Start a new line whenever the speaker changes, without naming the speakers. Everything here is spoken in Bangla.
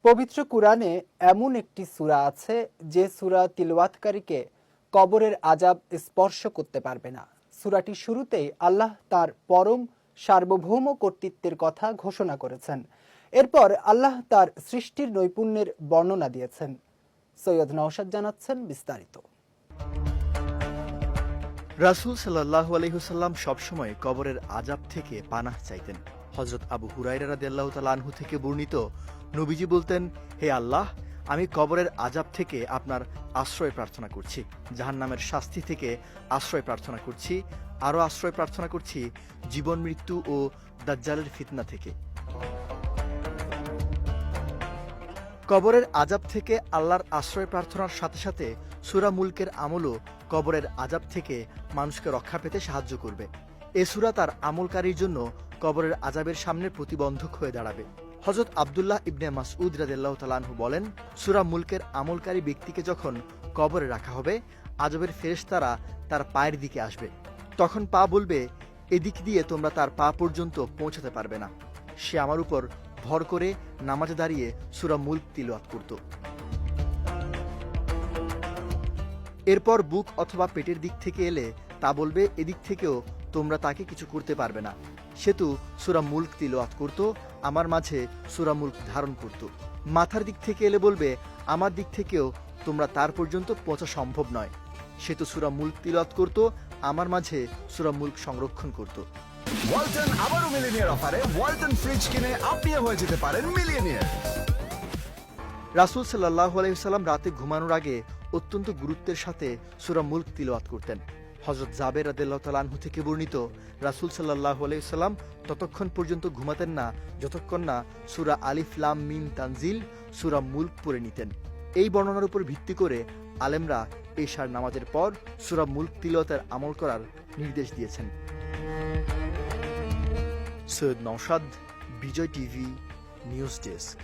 পবিত্র কুরআনে এমন একটি সূরা আছে যে সূরা তিলাওয়াতকারীকে কবরের আযাব স্পর্শ করতে পারবে না। সূরাটির শুরুতেই আল্লাহ তার পরম সার্বভৌম কর্তৃত্বের কথা ঘোষণা করেছেন। এরপর আল্লাহ তার সৃষ্টির নৈপুণ্যের বর্ণনা দিয়েছেন। সৈয়দ নওশাদ জানাচ্ছেন বিস্তারিত।
রাসূল সাল্লাল্লাহু আলাইহি ওয়াসাল্লাম সবসময় কবরের আযাব থেকে পানাহ চাইতেন। হযরত আবু হুরায়রা রাদিয়াল্লাহু তাআলা আনহু থেকে বর্ণিত, নবীজি বলতেন, হে আল্লাহ, আমি কবরের আযাব থেকে আপনার আশ্রয় প্রার্থনা করছি, জাহান্নামের শাস্তি থেকে আশ্রয় প্রার্থনা করছি, আরও আশ্রয় প্রার্থনা করছি জীবন মৃত্যু ও দাজ্জালের ফিতনা থেকে। কবরের আযাব থেকে আল্লাহর আশ্রয় প্রার্থনার সাথে সাথে সূরা মুলকের আমলও কবরের আযাব থেকে মানুষকে রক্ষা পেতে সাহায্য করবে। এ সূরা তার আমলকারীর জন্য কবরের আযাবের সামনে প্রতিবন্ধক হয়ে দাঁড়াবে। হযরত আব্দুল্লাহ ইবনে মাসউদ রাদিয়াল্লাহু তাআলা আনহু বলেন, সূরা মুলকের আমলকারী ব্যক্তিকে যখন কবরে রাখা হবে, আযাবের ফেরেশতারা তার পায়ের দিকে আসবে। তখন পা বলবে, এদিক দিয়ে তোমরা তার পা পর্যন্ত পৌঁছাতে পারবে না। সে আমার উপর ভর করে নামাজে দাঁড়িয়ে সূরা মুলক তিলাওয়াত করত। এরপর বুক অথবা পেটের দিক থেকে এলে তা বলবে, এদিক থেকেও তোমরা তাকে কিছু করতে পারবে না। সেতু সূরা মুলক তিলাওয়াত করত, আমার মাঝে সূরা মুলক ধারণ করত। মাথার দিক থেকে এলে বলবে, আমার দিক থেকেও তোমরা তার পর্যন্ত পৌঁছা সম্ভব নয়। সেতু সূরা মুলক তিলাওয়াত করত, আমার মাঝে সূরা মুলক সংরক্ষণ করত।
ওয়ালটন আবারও মিলিনিয়ার অফারে ওয়ালটন ফ্রিজ কিনে আপনিও হয়ে যেতে পারেন মিলিয়নিয়ার।
রাসূল সাল্লাল্লাহু আলাইহি ওয়াসাল্লাম রাতে ঘুমানোর আগে অত্যন্ত গুরুত্বের সাথে সূরা মুলক তিলাওয়াত করতেন। হযরত জাবের রাদিয়াল্লাহু তাআলা আনহু থেকে বর্ণিত, রাসূল সাল্লাল্লাহু আলাইহি ওয়াসাল্লাম ততক্ষণ পর্যন্ত ঘুমাতেন না যতক্ষণ না সূরা আলিফ লাম মিম তানজিল সূরা মুলক পড়ে নিতেন। এই বর্ণনার উপর ভিত্তি করে আলেমরা এশার নামাজের পর সূরা মুলক তিলাওয়াতের আমল করার নির্দেশ দিয়েছেন। সৈয়দ নওশাদ, বিজয় টিভি, নিউজ ডেস্ক।